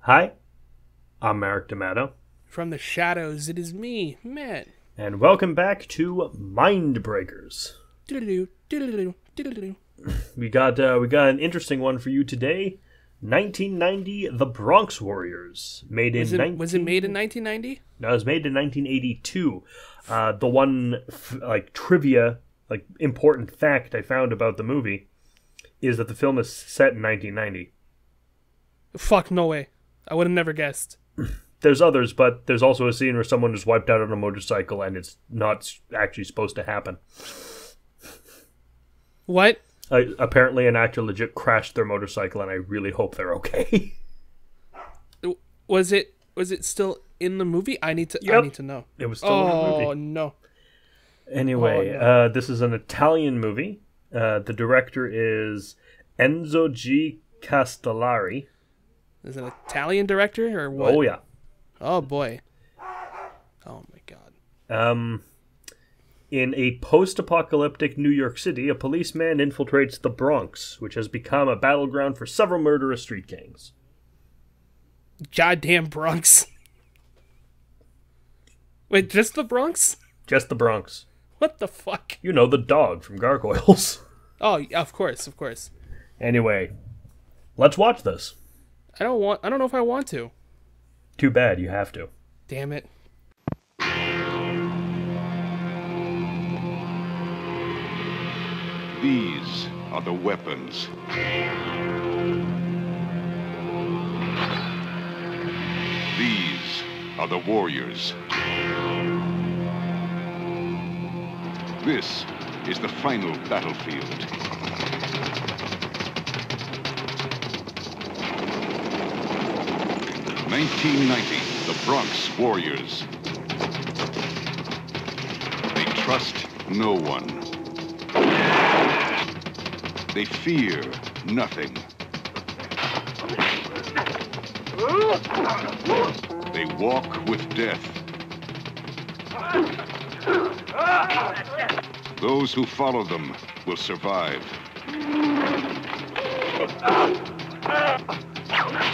Hi, I'm Eric D'Amato. From the shadows, it is me, Matt. And welcome back to Mindbreakers. Doodaloo, doodaloo, doodaloo. We got an interesting one for you today. 1990, The Bronx Warriors. Was it made in 1990? No, it was made in 1982. The one trivia, important fact I found about the movie is that the film is set in 1990. Fuck, no way. I would have never guessed. There's others, but there's also a scene where someone is wiped out on a motorcycle and it's not actually supposed to happen. What? Apparently an actor legit crashed their motorcycle, and I really hope they're okay. Was it still in the movie? I need to know. It was still in the movie. Oh, no. Anyway, this is an Italian movie. The director is Enzo G. Castellari. Is it an Italian director or what? Oh, yeah. Oh, boy. Oh, my God. In a post-apocalyptic New York City, a policeman infiltrates the Bronx, which has become a battleground for several murderous street gangs. Goddamn Bronx. Wait, just the Bronx? Just the Bronx. What the fuck? You know, the dog from Gargoyles. Oh, of course. Anyway, let's watch this. I don't know if I want to. Too bad, you have to. Damn it. These are the weapons. These are the warriors. This is the final battlefield. (1990), the Bronx Warriors. They trust no one. They fear nothing. They walk with death. Those who follow them will survive.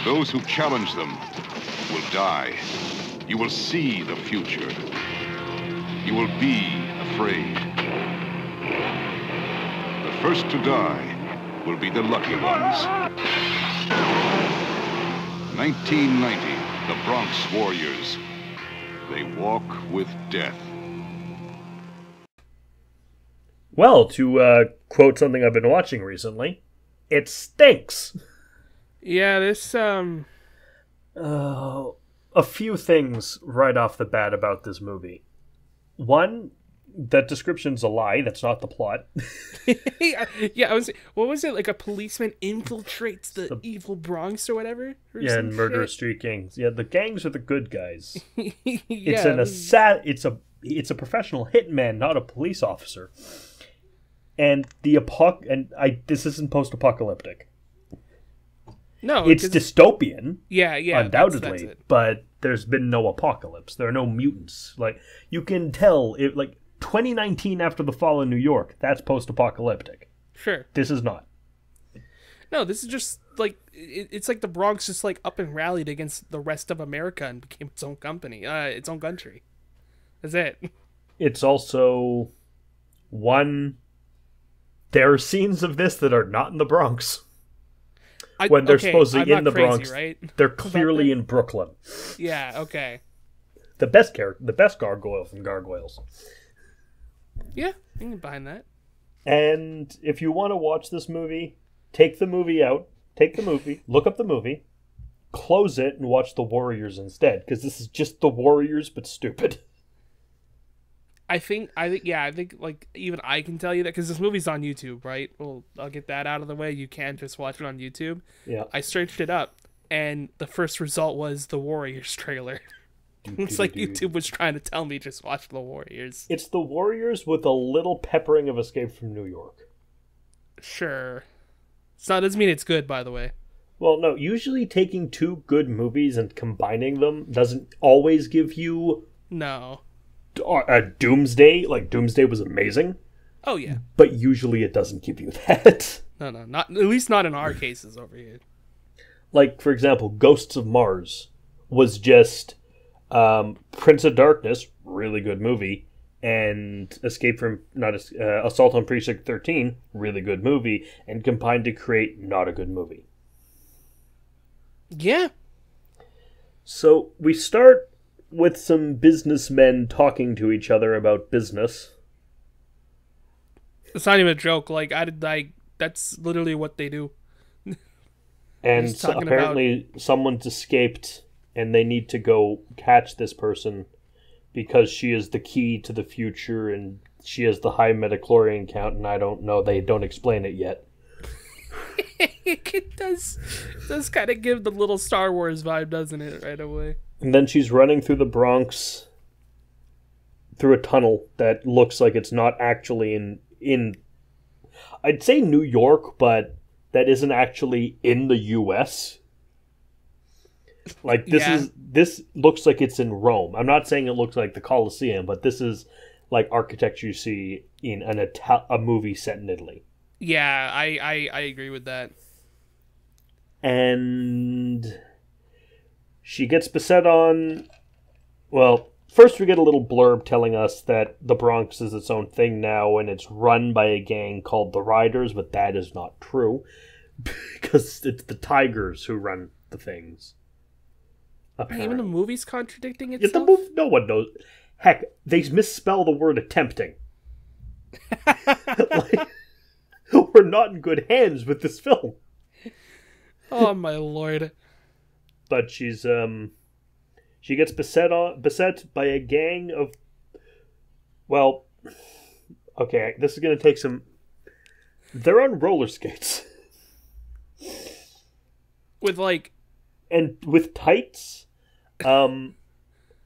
Those who challenge them will die. You will see the future. You will be afraid. The first to die will be the lucky ones. 1990, the Bronx Warriors. They walk with death. Well, to quote something I've been watching recently, it stinks. Yeah, this, A few things right off the bat about this movie. One, that description's a lie. That's not the plot. yeah, what was it? Like a policeman infiltrates the evil Bronx or whatever? And murderous street gangs. Yeah, the gangs are the good guys. Yeah, It's a professional hitman, not a police officer. And this isn't post-apocalyptic. No, it's dystopian. Yeah, undoubtedly. that's it. But there's been no apocalypse. There are no mutants. Like, you can tell 2019 after the fall in New York, that's post-apocalyptic. Sure. This is not. No, this is just it's like the Bronx just up and rallied against the rest of America and became its own company, its own country. That's it. It's also there are scenes of this that are not in the Bronx. When they're supposedly in the Bronx, right? They're clearly in Brooklyn. Yeah, okay. The best gargoyle from Gargoyles. Yeah, I can get behind that. And if you want to watch this movie, take the movie, look up the movie, close it, and watch The Warriors instead, because this is just The Warriors, but stupid. I think even I can tell you that because this movie's on YouTube, right? Well, I'll get that out of the way. You can just watch it on YouTube. Yeah. I searched it up, and the first result was the Warriors trailer. It's like YouTube was trying to tell me just watch the Warriors. It's The Warriors with a little peppering of Escape from New York. Sure. Doesn't mean it's good, by the way. Well, no. Usually taking two good movies and combining them doesn't always give you No. a Doomsday. Like, Doomsday was amazing. Oh, yeah. But usually it doesn't give you that. No, not at least not in our cases over here. Like, for example, Ghosts of Mars was just Prince of Darkness, really good movie, and Assault on Precinct 13, really good movie, and combined to create not a good movie. Yeah. So we start with some businessmen talking to each other about business. It's not even a joke. Like, that's literally what they do. And so apparently someone's escaped, and they need to go catch this person because she is the key to the future, and she has the high metachlorian count, and I don't know. They don't explain it yet. It does kind of give the little Star Wars vibe, doesn't it, right away? And then she's running through the Bronx, through a tunnel that looks like it's not actually in I'd say New York, but that isn't actually in the U.S. Like, this looks like it's in Rome. I'm not saying it looks like the Colosseum, but this is like architecture you see in a movie set in Italy. Yeah, I agree with that. And she gets beset on... Well, first we get a little blurb telling us that the Bronx is its own thing now, and it's run by a gang called the Riders, but that is not true. Because it's the Tigers who run the things. Apparently. Even the movie's contradicting itself? Yeah, the movie, no one knows. Heck, they misspell the word attempting. Like, we're not in good hands with this film. Oh my lord. But she gets beset by a gang of... Well, okay, this is going to take some... They're on roller skates. With like... And with tights,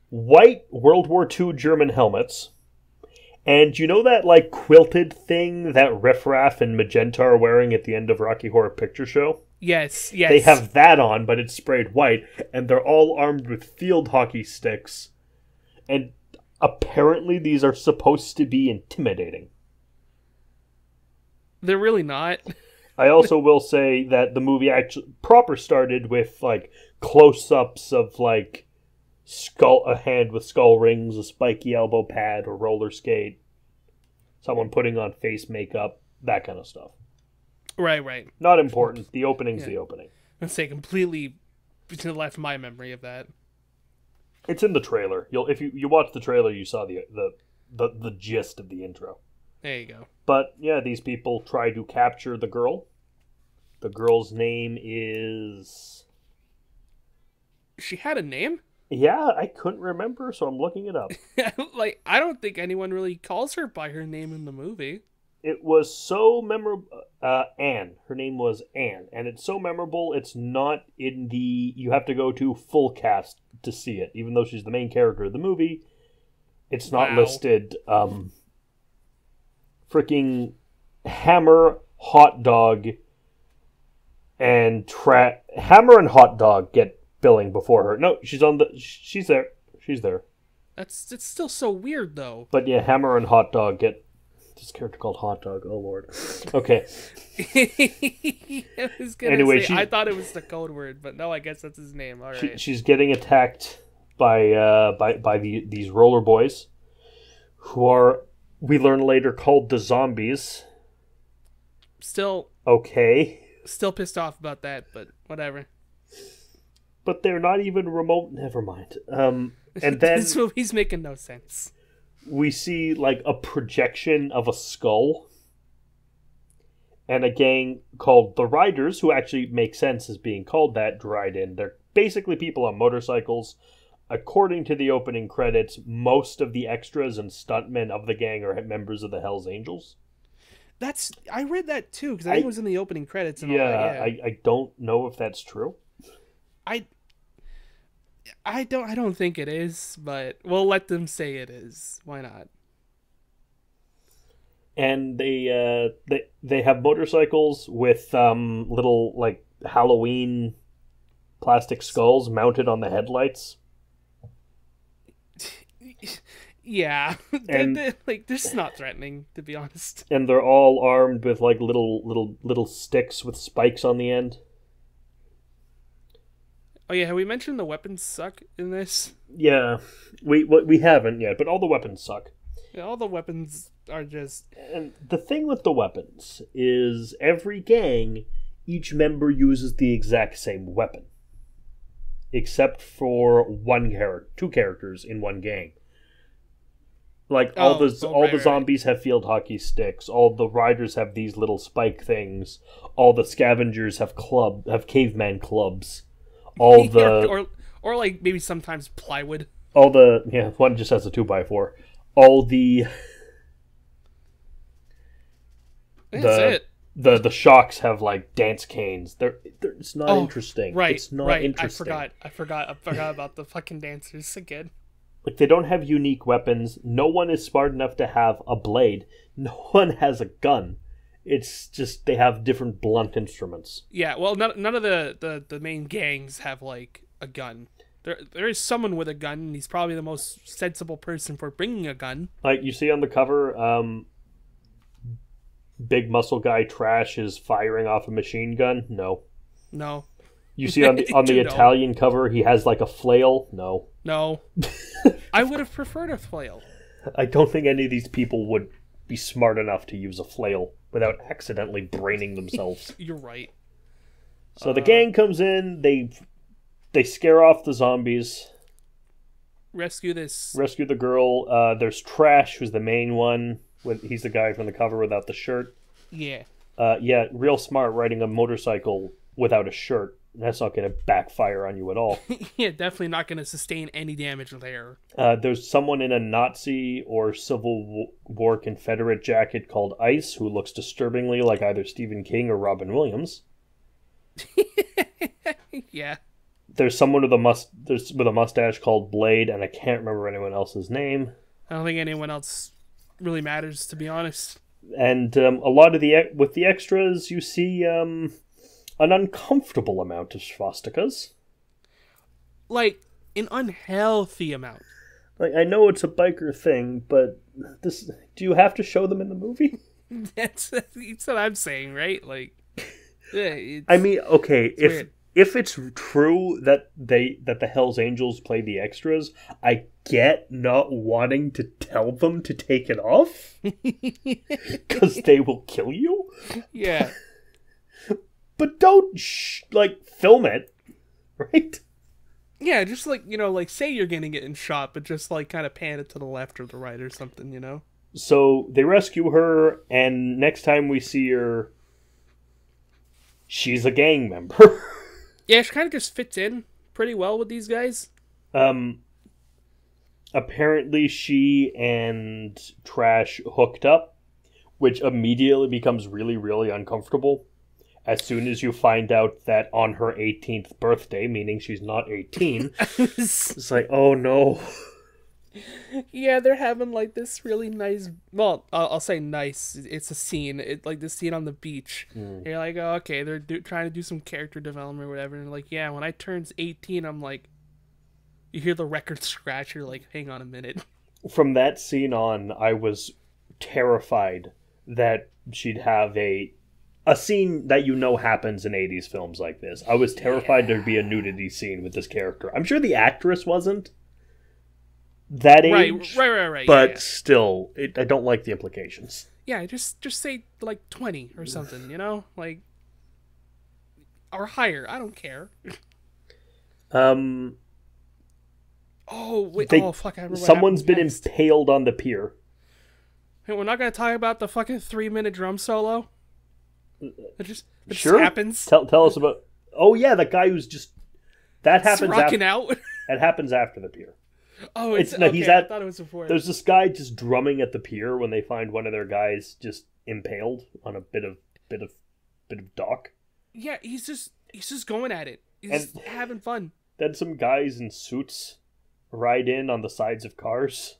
white World War II German helmets, and you know that like quilted thing that Riff Raff and Magenta are wearing at the end of Rocky Horror Picture Show? Yes. They have that on, but it's sprayed white, and they're all armed with field hockey sticks. And apparently these are supposed to be intimidating. They're really not. I also will say that the movie actually proper started with like close-ups of like a hand with skull rings, a spiky elbow pad, a roller skate, someone putting on face makeup, that kind of stuff. Right. Not important. The opening's the opening. I'd say completely to the left of my memory of that. It's in the trailer. If you watch the trailer, you saw the gist of the intro. There you go. But yeah, these people try to capture the girl. The girl's name is... She had a name? Yeah, I couldn't remember, so I'm looking it up. Like, I don't think anyone really calls her by her name in the movie. It was so memorable. Anne. Her name was Anne. And it's so memorable, it's not in the... You have to go to full cast to see it. Even though she's the main character of the movie, it's not listed. Freaking Hammer, Hot Dog, and Hammer and Hot Dog get billing before her. No, she's there. She's there. It's still so weird, though. But yeah, Hammer and Hot Dog get... This character called Hot Dog. Oh, Lord. Okay. I was gonna say, I thought it was the code word, but no, I guess that's his name. All right. She's getting attacked by these roller boys, who are, we learn later, called the zombies. Still pissed off about that, but whatever. But they're not even remote. Never mind. And then this movie's making no sense. We see like a projection of a skull, and a gang called the Riders, who actually make sense as being called that, ride in. They're basically people on motorcycles. According to the opening credits, most of the extras and stuntmen of the gang are members of the Hells Angels. I read that too, because I think it was in the opening credits. And all that, I don't know if that's true. I don't think it is, but we'll let them say it is. Why not? And they have motorcycles with little like Halloween plastic skulls mounted on the headlights. Yeah, and they're just not threatening, to be honest. And they're all armed with like little sticks with spikes on the end. Oh yeah, have we mentioned the weapons suck in this? Yeah, we haven't yet, but all the weapons suck. Yeah, all the weapons are just... And the thing with the weapons is every gang, each member uses the exact same weapon. Except for two characters in one gang. Like all the zombies have field hockey sticks, all the riders have these little spike things, all the scavengers have caveman clubs. All the or like maybe sometimes plywood. One just has a 2x4. All the That's it. The shocks have like dance canes. It's not interesting. Right, it's not interesting. I forgot about the fucking dancers again. Like, they don't have unique weapons. No one is smart enough to have a blade. No one has a gun. It's just they have different blunt instruments. Yeah, well, none of the main gangs have like a gun. There is someone with a gun, and he's probably the most sensible person for bringing a gun. Like you see on the cover, big muscle guy Trash is firing off a machine gun. No. You see on the Italian cover, he has like a flail. No. I would have preferred a flail. I don't think any of these people would be smart enough to use a flail without accidentally braining themselves. You're right. So the gang comes in, they scare off the zombies. Rescue the girl. There's Trash, who's the main one. He's the guy from the cover without the shirt. Yeah. Real smart riding a motorcycle without a shirt. That's not going to backfire on you at all. Yeah, definitely not going to sustain any damage there. There's someone in a Nazi or Civil War Confederate jacket called Ice who looks disturbingly like either Stephen King or Robin Williams. Yeah. There's someone with a mustache called Blade, and I can't remember anyone else's name. I don't think anyone else really matters, to be honest. And a lot of with the extras, you see an uncomfortable amount of swastikas. Like, an unhealthy amount. Like, I know it's a biker thing, but do you have to show them in the movie? That's what I'm saying, right? Like, yeah, I mean, okay, if it's true that the Hells Angels play the extras, I get not wanting to tell them to take it off because they will kill you. Yeah. But don't film it, right? Yeah, just say you're getting getting shot, but just kind of pan it to the left or the right or something, So they rescue her, and next time we see her, she's a gang member. Yeah, she kind of just fits in pretty well with these guys. Apparently she and Trash hooked up, which immediately becomes really, really uncomfortable. As soon as you find out that on her 18th birthday, meaning she's not 18, it's like, oh no. Yeah, they're having this really nice, well, I'll say nice, it's a scene, this scene on the beach. You're like, oh, okay, they're trying to do some character development or whatever, and like, yeah, when I turns 18, I'm like, you hear the record scratch, you're like, hang on a minute. From that scene on, I was terrified that she'd have a scene that happens in 80s films like this. I was terrified there'd be a nudity scene with this character. I'm sure the actress wasn't that age. Right. But still, I don't like the implications. Yeah, just say 20 or something, or higher. I don't care. Oh wait! Fuck! I remember. Someone's been impaled on the pier. Hey, we're not gonna talk about the fucking 3-minute drum solo. It just happens. Tell us about. Oh yeah, that guy who's just that happens. Rocking out. That happens after the pier. Oh, I thought it was before. There's this guy just drumming at the pier when they find one of their guys just impaled on a bit of dock. Yeah, he's just going at it. He's just having fun. Then some guys in suits ride in on the sides of cars.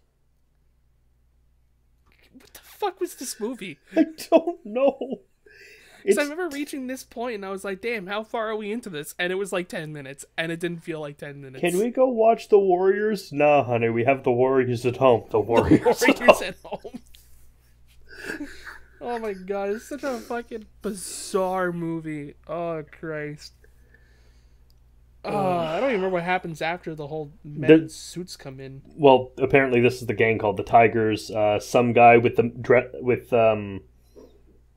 What the fuck was this movie? I don't know. Because I remember reaching this point and I was like, damn, how far are we into this? And it was 10 minutes, and it didn't feel like 10 minutes. Can we go watch The Warriors? Nah, honey, we have The Warriors at home. The Warriors at home. Oh my god, it's such a fucking bizarre movie. Oh, Christ. I don't even remember what happens after the whole men in suits come in. Well, apparently this is the gang called the Tigers. Some guy with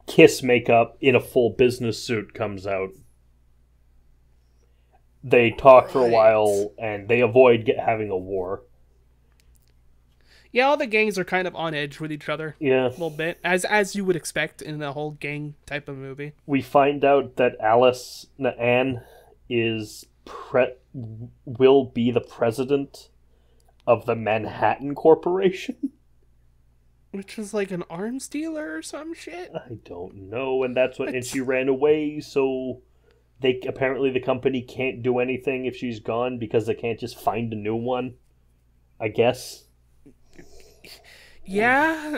Kiss makeup in a full business suit comes out. They talk for a while, and they avoid having a war. Yeah, all the gangs are kind of on edge with each other. Yeah. A little bit. As you would expect in a whole gang type of movie. We find out that Anne will be the president of the Manhattan Corporation. Which is like an arms dealer or some shit? I don't know, and that's what... And she ran away, so... Apparently the company can't do anything if she's gone because they can't just find a new one. I guess. Yeah.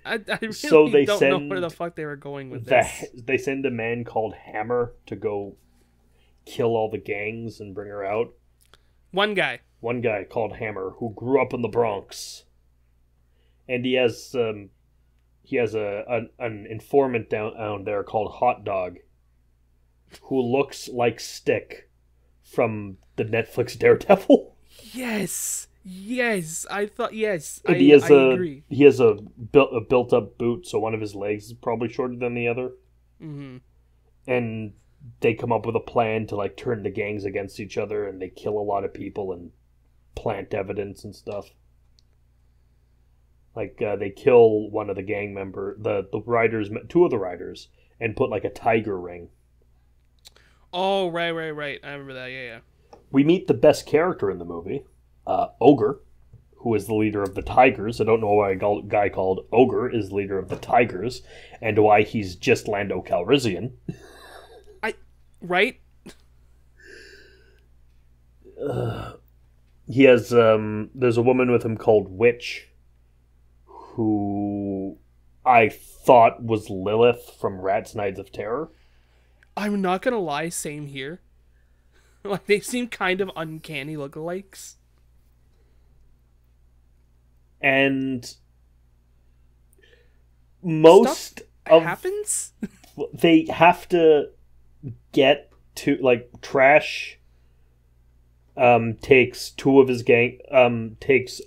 I really don't know where the fuck they were going with this. They send a man called Hammer to go kill all the gangs and bring her out. One guy called Hammer who grew up in the Bronx, and he has an informant down there called Hot Dog, who looks like Stick from the Netflix Daredevil. Yes, I thought yes. And I agree. He has a built-up boot, so one of his legs is probably shorter than the other. Mm-hmm. And they come up with a plan to like turn the gangs against each other, and they kill a lot of people and plant evidence and stuff. Like they kill one of the gang member, the riders, two of the riders, and put like a tiger ring. Oh, right. I remember that, yeah. We meet the best character in the movie, Ogre, who is the leader of the Tigers. I don't know why a guy called Ogre is leader of the Tigers, and why he's just Lando Calrissian. Right? He has, there's a woman with him called Witch, who I thought was Lilith from Rat's Nights of Terror. I'm not gonna lie, same here. Like, they seem kind of uncanny lookalikes. And most stuff happens? They have to get to, like, Trash takes two of his gang, takes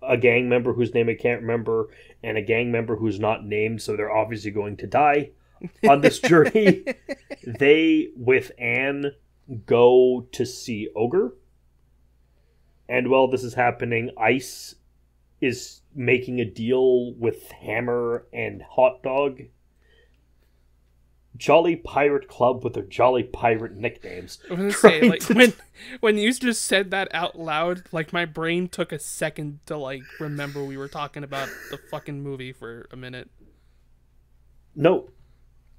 a gang member whose name I can't remember, and a gang member who's not named, so they're obviously going to die on this journey. They, with Anne, go to see Ogre. And while this is happening, Ice is making a deal with Hammer and Hot Dog. Jolly Pirate Club with their Jolly Pirate nicknames. I was gonna say, when you just said that out loud, like, my brain took a second to, like, remember we were talking about the fucking movie for a minute. No.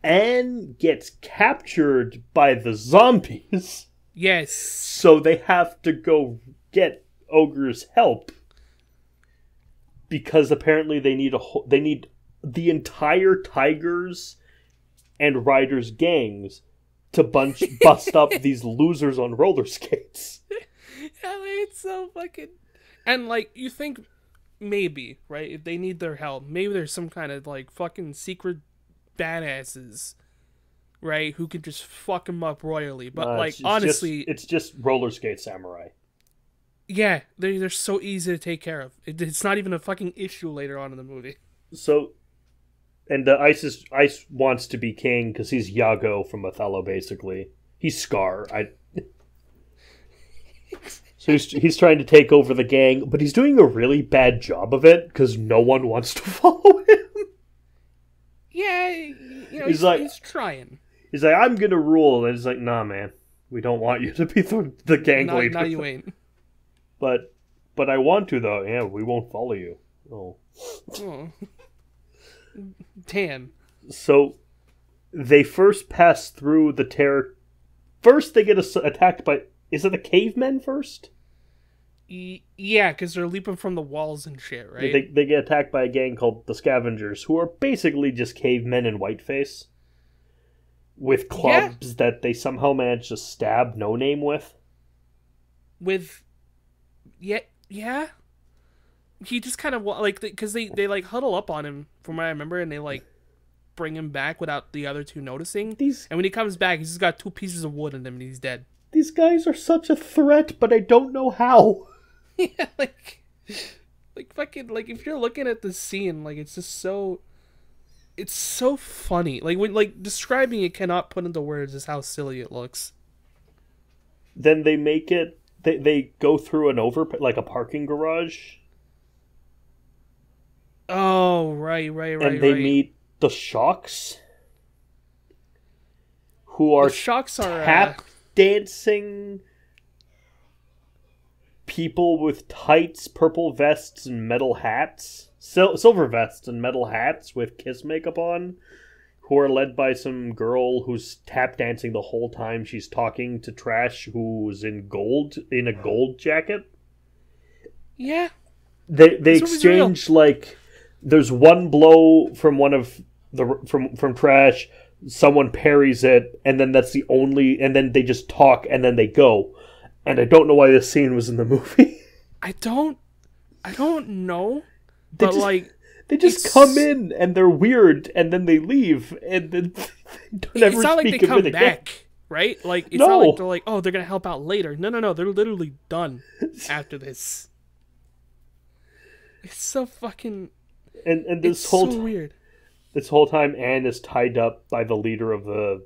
Anne gets captured by the zombies. Yes. So they have to go get Ogre's help. Because apparently they need the entire Tigers and Riders gangs to bust up these losers on roller skates. Yeah, it's so fucking... And, like, you think maybe, right, if they need their help, maybe there's some kind of, like, fucking secret badasses, right, who can just fuck them up royally. But, like, honestly... It's just roller skate samurai. Yeah, they're so easy to take care of. It's not even a fucking issue later on in the movie. So... And Ice wants to be king because he's Iago from Othello, basically. He's Scar. So he's trying to take over the gang, but he's doing a really bad job of it because no one wants to follow him. Yeah, you know, he's trying. He's like, I'm gonna rule, and he's like, nah, man, we don't want you to be the gang leader. No, you ain't. But I want to, though. Yeah, we won't follow you. Oh. Damn. So, they first pass through the terror... First, they get attacked by... Is it the cavemen first? Yeah, because they're leaping from the walls and shit, right? They get attacked by a gang called the Scavengers, who are basically just cavemen in whiteface. With clubs that they somehow manage to stab No Name with. Yeah. He just kind of, like, because they like, huddle up on him, from what I remember, and they, like, bring him back without the other two noticing. And when he comes back, he's just got two pieces of wood in him, and he's dead. these guys are such a threat, but I don't know how. Yeah, like fucking, like, if you're looking at the scene, like, it's just so, it's so funny. Like, when, like, describing it cannot put into words is how silly it looks. Then they make it, they go through like a parking garage. Oh, right. And they meet the Shocks, who are the Shocks are tap dancing people with tights, purple vests, and metal hats. Silver vests and metal hats with kiss makeup on, who are led by some girl who's tap dancing the whole time she's talking to Trash, who's in a gold jacket. Yeah. They exchange, like, there's one blow from one of from Trash, someone parries it, and then that's the only, and then they just talk and then they go. And I don't know why this scene was in the movie. I don't know. They just come in and they're weird and then they leave and then they don't ever it's not speak like they of come it back, again. right? Like, it's not like they're like, oh, they're gonna help out later. No, they're literally done after this. It's so fucking. And this it's whole so weird. This whole time, Anne is tied up by the leader of the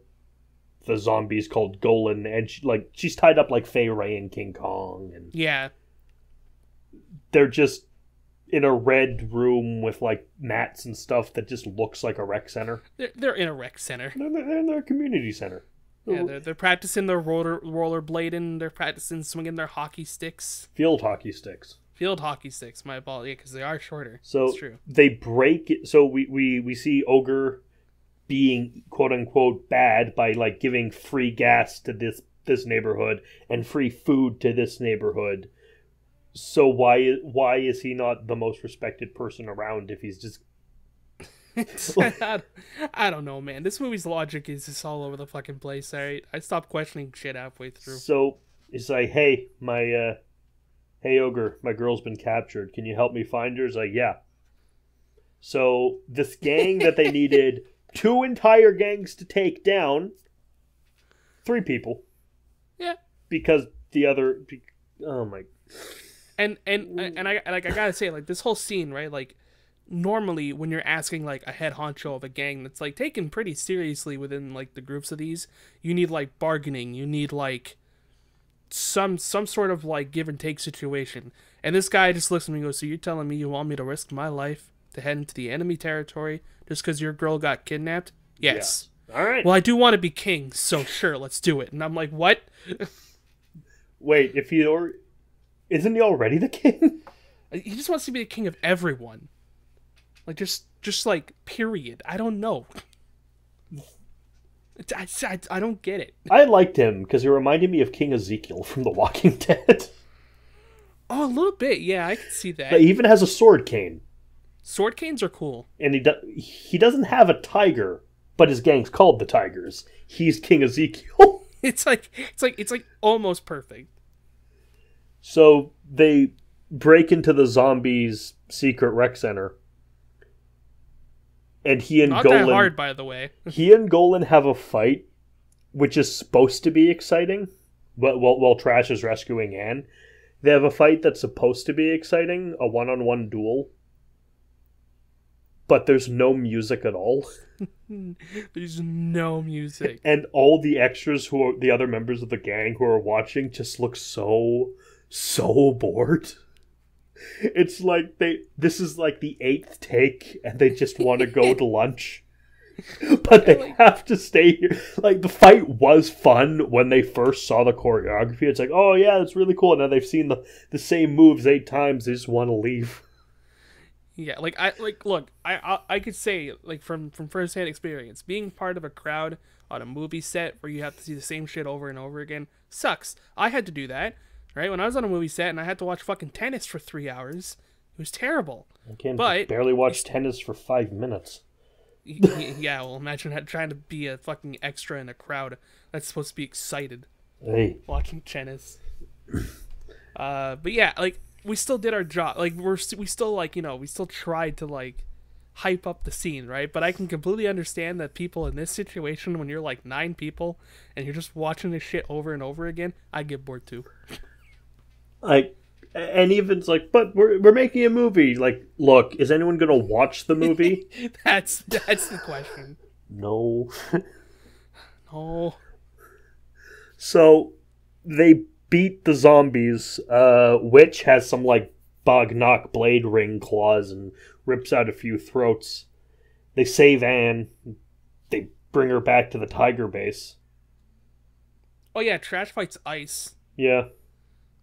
zombies called Golan, and she's tied up like Fay Ray and King Kong, and yeah, they're just in a red room with like mats and stuff that just looks like a rec center. They're in a rec center. They're in their community center. Yeah, they're practicing their rollerblading. They're practicing swinging their hockey sticks. Field hockey sticks. My ball, yeah, because they are shorter. So that's true. They break it. So we see Ogre being quote unquote bad by like giving free gas to this neighborhood and free food to this neighborhood. So why is he not the most respected person around if he's just? I don't know, man. This movie's logic is just all over the fucking place. Alright, I stopped questioning shit halfway through. So it's like, hey, hey Ogre, my girl's been captured. Can you help me find her? It's like, yeah. So this gang that they needed 2 entire gangs to take down, 3 people. Yeah. Because the other, oh my. And I gotta say, like, this whole scene, right? Like, normally when you're asking like a head honcho of a gang that's like taken pretty seriously within like the groups of these, you need like bargaining, you need like some sort of like give and take situation. And this guy just looks at me and goes, so you're telling me you want me to risk my life to head into the enemy territory just because your girl got kidnapped? Yes. Yeah. All right. Well, I do want to be king, so sure, let's do it. And I'm like, what? Wait, isn't he already the king? He just wants to be the king of everyone. Like, just like, period. I don't know. I don't get it. I liked him because he reminded me of King Ezekiel from The Walking Dead. Oh, a little bit, yeah, I can see that. But he even has a sword cane. Sword canes are cool. And he doesn't have a tiger, but his gang's called the Tigers. He's King Ezekiel. It's like almost perfect. So they break into the zombies' secret rec center. And he and Not Golan, that hard, by the way. he and Golan have a fight, which is supposed to be exciting. While Trash is rescuing Anne, they have a fight that's supposed to be exciting, a one-on-one duel. But there's no music at all. There's no music, and all the extras who are the other members of the gang who are watching just look so bored. It's like this is like the 8th take and they just want to go to lunch. But they have to stay here. Like, the fight was fun when they first saw the choreography. It's like, oh yeah, it's really cool. And now they've seen the same moves 8 times. They just want to leave. Yeah, look, I could say, like, from firsthand experience, being part of a crowd on a movie set where you have to see the same shit over and over again sucks. I had to do that. Right, when I was on a movie set and I had to watch fucking tennis for 3 hours, it was terrible. I can barely watch tennis for 5 minutes. Yeah, well, imagine trying to be a fucking extra in a crowd that's supposed to be excited. Hey. Watching tennis. But yeah, like, we still did our job. Like, we still, like, you know, we still tried to, like, hype up the scene, right? But I can completely understand that people in this situation, when you're like 9 people and you're just watching this shit over and over again, I'd get bored too. Like, and even it's like, but we're making a movie. Like, look, is anyone gonna watch the movie? That's the question. No. No. So they beat the zombies. Witch has some like Bognock blade ring claws and rips out a few throats. They save Anne. They bring her back to the tiger base. Oh yeah, Trash fights Ice. Yeah.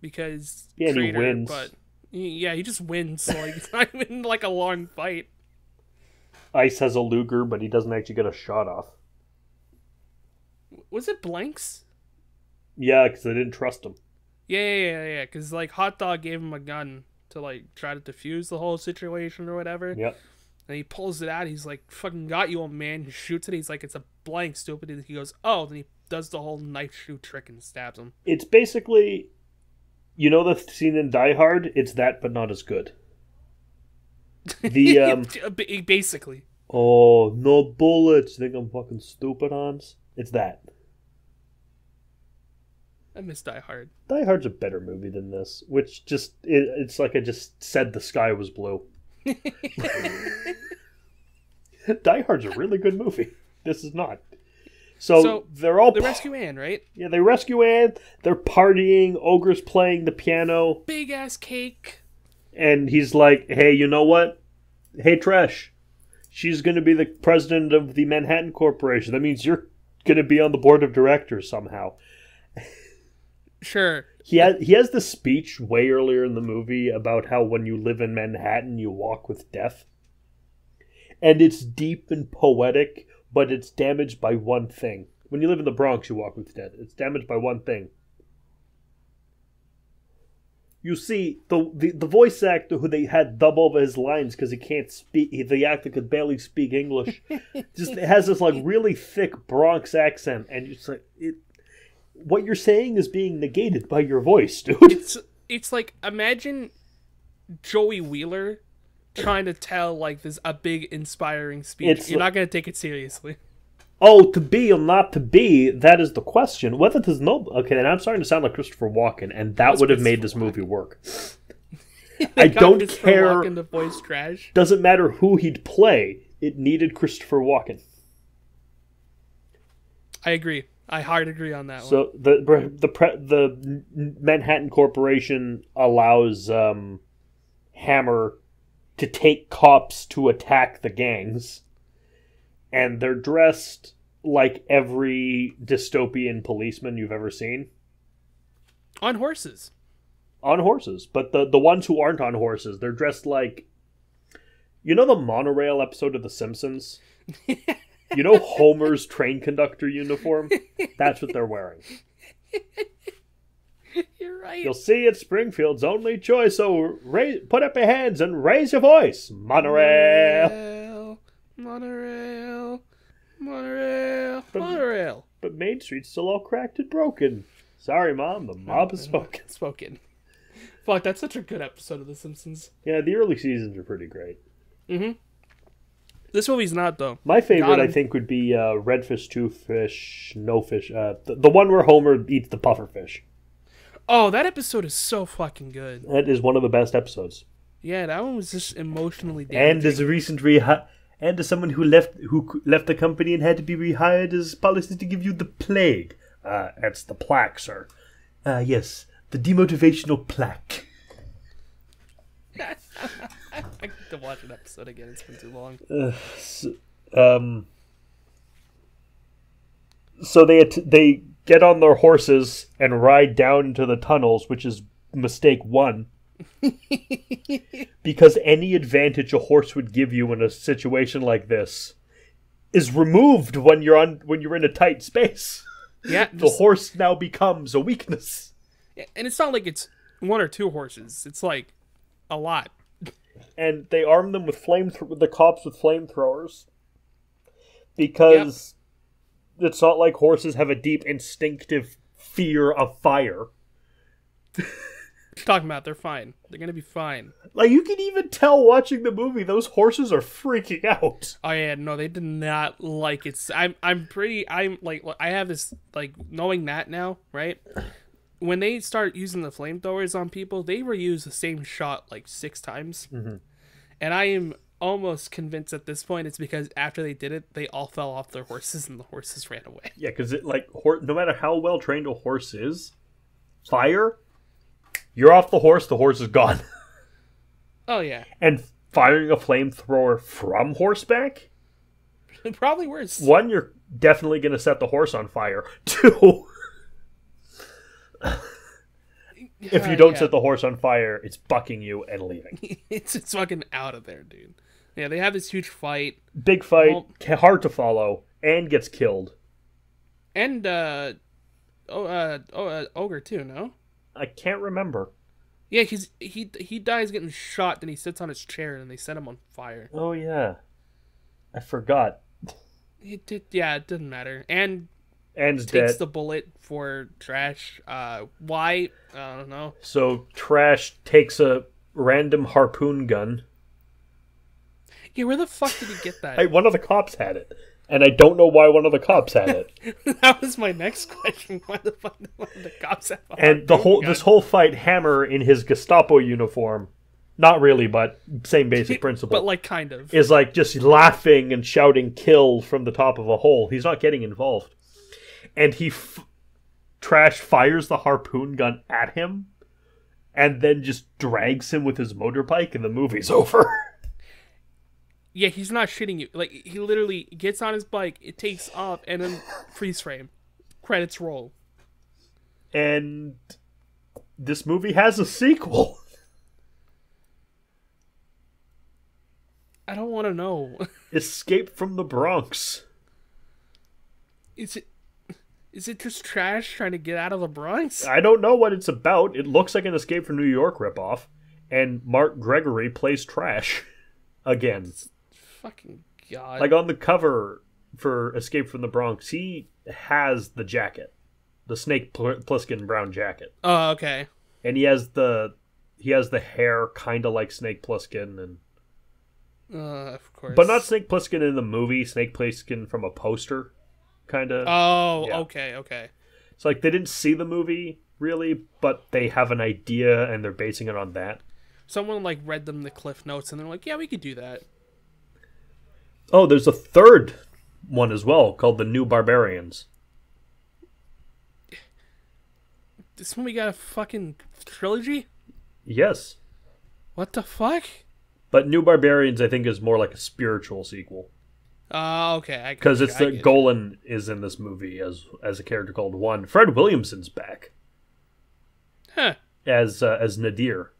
Because yeah, traitor, he wins. But yeah, he just wins. Like it's not even like a long fight. Ice has a Luger, but he doesn't actually get a shot off. Was it blanks? Yeah, because they didn't trust him. Yeah. Because like Hot Dog gave him a gun to like try to defuse the whole situation or whatever. Yep. And he pulls it out. He's like, "Fucking got you, old man." He shoots it. He's like, "It's a blank, stupid." And he goes, "Oh." Then he does the whole knife shoot trick and stabs him. It's basically, you know, the scene in Die Hard. It's that, but not as good. The basically. Oh, no bullets. You think I'm fucking stupid, Hans? It's that. I miss Die Hard. Die Hard's a better movie than this, which just it's like I just said the sky was blue. Die Hard's a really good movie. This is not. So they're all they rescue Anne, right? Yeah, they rescue Anne. They're partying. Ogre's playing the piano. Big ass cake. And he's like, "Hey, you know what? Hey, Tresh, she's going to be the president of the Manhattan Corporation. That means you're going to be on the board of directors somehow." Sure. He has this speech way earlier in the movie about how when you live in Manhattan, you walk with death. And it's deep and poetic, but it's damaged by one thing. When you live in the Bronx, you walk with death. It's damaged by one thing. You see, the voice actor who they had dub over his lines because he can't speak, the actor could barely speak English, just has this like really thick Bronx accent, and it's like what you're saying is being negated by your voice, dude. It's like, imagine Joey Wheeler trying to tell like this a big inspiring speech. You're not going to take it seriously. Oh, to be or not to be, that is the question. Whether there's no... Okay, then I'm starting to sound like Christopher Walken, and that would have made this movie work. I don't care... Walken to voice trash. Doesn't matter who he'd play. It needed Christopher Walken. I agree. I hard agree on that one. So the Manhattan Corporation allows Hammer to take cops to attack the gangs. And they're dressed like every dystopian policeman you've ever seen. On horses. On horses. But the ones who aren't on horses, they're dressed like... You know the monorail episode of The Simpsons? You know Homer's train conductor uniform? That's what they're wearing. You're right. You'll see it's Springfield's only choice, so put up your hands and raise your voice. Monorail. Monorail. But Main Street's still all cracked and broken. Sorry, Mom, the mob has spoken. Fuck, that's such a good episode of The Simpsons. Yeah, the early seasons are pretty great. Mm-hmm. This movie's not, though. My favorite, I think, would be Redfish, Two Fish, No Fish. The one where Homer eats the pufferfish. Oh, that episode is so fucking good. That is one of the best episodes. Yeah, that one was just emotionally damaging. And as a recent and as someone who left the company and had to be rehired, his policy to give you the plague. That's the plaque, sir. Yes, the demotivational plaque. I need to watch an episode again. It's been too long. So they get on their horses and ride down into the tunnels, which is mistake one. Because any advantage a horse would give you in a situation like this is removed when you're in a tight space. Yeah, the horse now becomes a weakness. And it's not like it's one or two horses. It's like a lot. And they arm them with the cops with flamethrowers because it's not like horses have a deep instinctive fear of fire. you talking about? They're fine. They're gonna be fine. Like, you can even tell watching the movie, those horses are freaking out. Oh yeah, no, they did not like it. I have this, like, knowing that now, right? When they start using the flamethrowers on people, they reuse the same shot like 6 times. Mm-hmm. And I am almost convinced at this point it's because after they did it, they all fell off their horses and the horses ran away. Yeah, because no matter how well trained a horse is, fire, you're off the horse is gone. Oh yeah. And firing a flamethrower from horseback? Probably worse. 1, you're definitely going to set the horse on fire. 2, if you don't set the horse on fire, it's bucking you and leaving. it's fucking out of there, dude. Yeah, they have this huge fight. Big fight, hard to follow, and gets killed. And Ogre too, no? I can't remember. Yeah, he dies getting shot, then he sits on his chair and they set him on fire. Oh yeah, I forgot. It doesn't matter. And Takes dead. The bullet for Trash. Why? I don't know. So Trash takes a random harpoon gun. Yeah, where the fuck did he get that? One of the cops had it, and I don't know why one of the cops had it. That was my next question. Why the fuck did one of the cops have a And this whole fight, Hammer in his Gestapo uniform, not really, but same basic principle. But like kind of. Is like just laughing and shouting "kill" from the top of a hole. He's not getting involved. And Trash fires the harpoon gun at him and then just drags him with his motorbike and the movie's over. Yeah, he's not shitting you. Like, he literally gets on his bike, it takes off, and then freeze frame. Credits roll. And this movie has a sequel. I don't want to know. Escape from the Bronx. Is it just Trash trying to get out of the Bronx? I don't know what it's about. It looks like an Escape from New York ripoff. And Mark Gregory plays Trash again. Fucking God. Like on the cover for Escape from the Bronx, he has the jacket. The Snake Plissken brown jacket. Oh, okay. And he has the hair kind of like Snake Plissken. And of course. But not Snake Plissken in the movie. Snake Plissken from a poster. Kind of. Oh, yeah. Okay. It's like they didn't see the movie, really, but they have an idea and they're basing it on that. Someone, like, read them the Cliff Notes and they're like, yeah, we could do that. Oh, there's a third one as well, called The New Barbarians. This movie got a fucking trilogy? Yes. What the fuck? But New Barbarians, I think, is more like a spiritual sequel. Okay. Because Golan is in this movie as a character called One. Fred Williamson's back. Huh. As Nadir.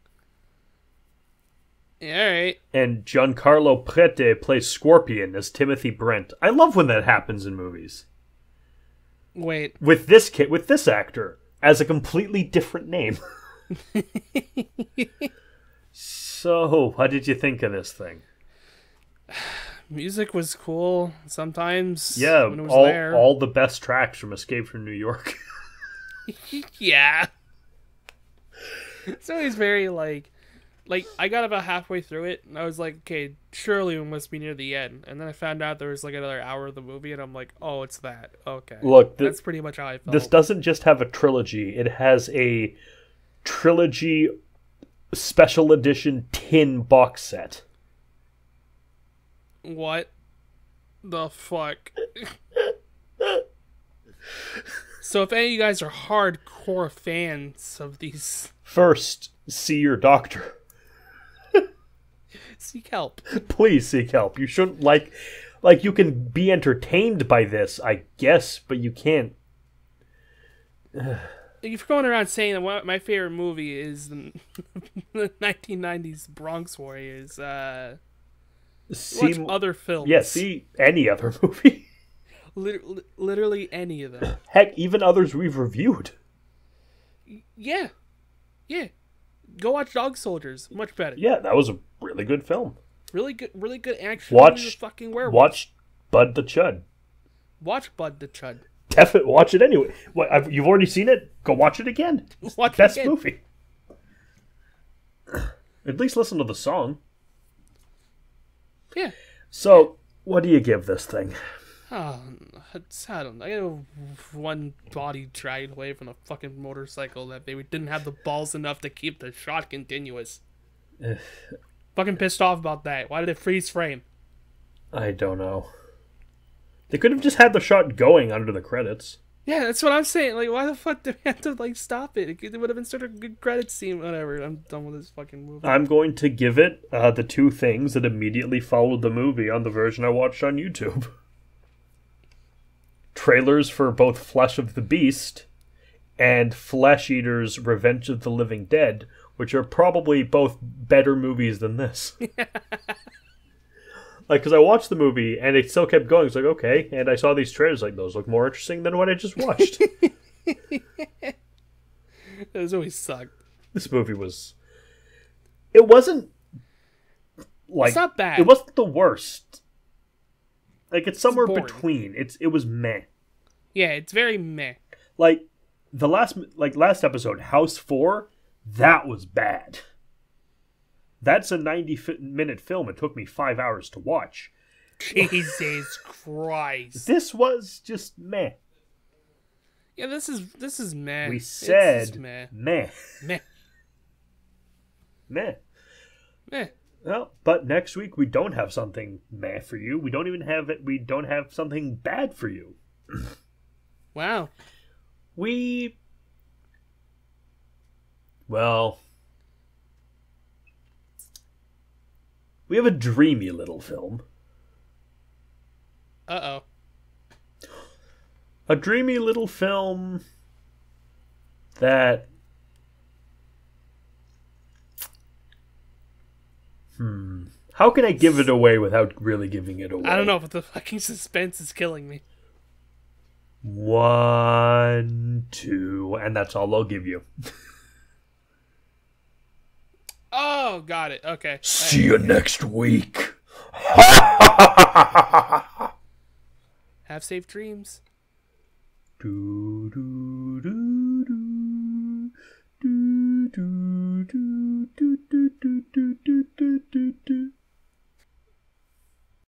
Yeah, alright. And Giancarlo Prete plays Scorpion as Timothy Brent. I love when that happens in movies. Wait. With this actor as a completely different name. So, what did you think of this thing? Music was cool sometimes. Yeah, when it was there. All the best tracks from Escape from New York. Yeah. So he's very like I got about halfway through it and I was like, okay, surely we must be near the end. And then I found out there was like another hour of the movie and I'm like, oh, it's that. Okay. Look, that's pretty much how I felt. This doesn't just have a trilogy. It has a trilogy special edition tin box set. What the fuck? So if any of you guys are hardcore fans of these... First, see your doctor. Seek help. Please seek help. You shouldn't like you can be entertained by this, I guess, but you can't. If you're going around saying that my favorite movie is the 1990s Bronx Warriors, watch other films. Yeah, see any other movie. Literally any of them. Heck, even others we've reviewed. Yeah. Go watch Dog Soldiers. Much better. Yeah, that was a really good film. Really good action. Watch fucking werewolf. Watch Bud the Chud. Watch Bud the Chud. Definitely watch it anyway. You've already seen it? Go watch it again. Watch Best it again. movie. At least listen to the song. Yeah. So, what do you give this thing? Oh, I don't know. I got one body dragged away from a fucking motorcycle that they didn't have the balls enough to keep the shot continuous. Fucking pissed off about that. Why did it freeze frame? I don't know. They could have just had the shot going under the credits. Yeah, that's what I'm saying. Like, why the fuck did we have to, like, stop it? It would have been sort of a good credit scene. Whatever. I'm done with this fucking movie. I'm going to give it the two things that immediately followed the movie on the version I watched on YouTube. Trailers for both Flesh of the Beast and Flesh Eater's Revenge of the Living Dead, which are probably both better movies than this. Like, because I watched the movie, and it still kept going. It's like, okay. And I saw these trailers, like, those look more interesting than what I just watched. Those always sucked. This movie was... It wasn't... Like, it's not bad. It wasn't the worst. Like, it's somewhere boring. between. It was meh. Yeah, it's very meh. Like, the last episode, House 4, that was bad. That's a 90-minute film. It took me 5 hours to watch. Jesus Christ. This was just meh. Yeah, this is meh. We said meh. Meh. Meh. Meh. Meh. Well, but next week we don't have something meh for you. We don't have something bad for you. Wow. We have a dreamy little film. Uh-oh. A dreamy little film that... How can I give it away without really giving it away? I don't know, but the fucking suspense is killing me. 1, 2, and that's all I'll give you. Oh, got it. Okay. See you next week. Have safe dreams. Do, do, do, do. Do, do, do, do, do, do, do, do, do, do.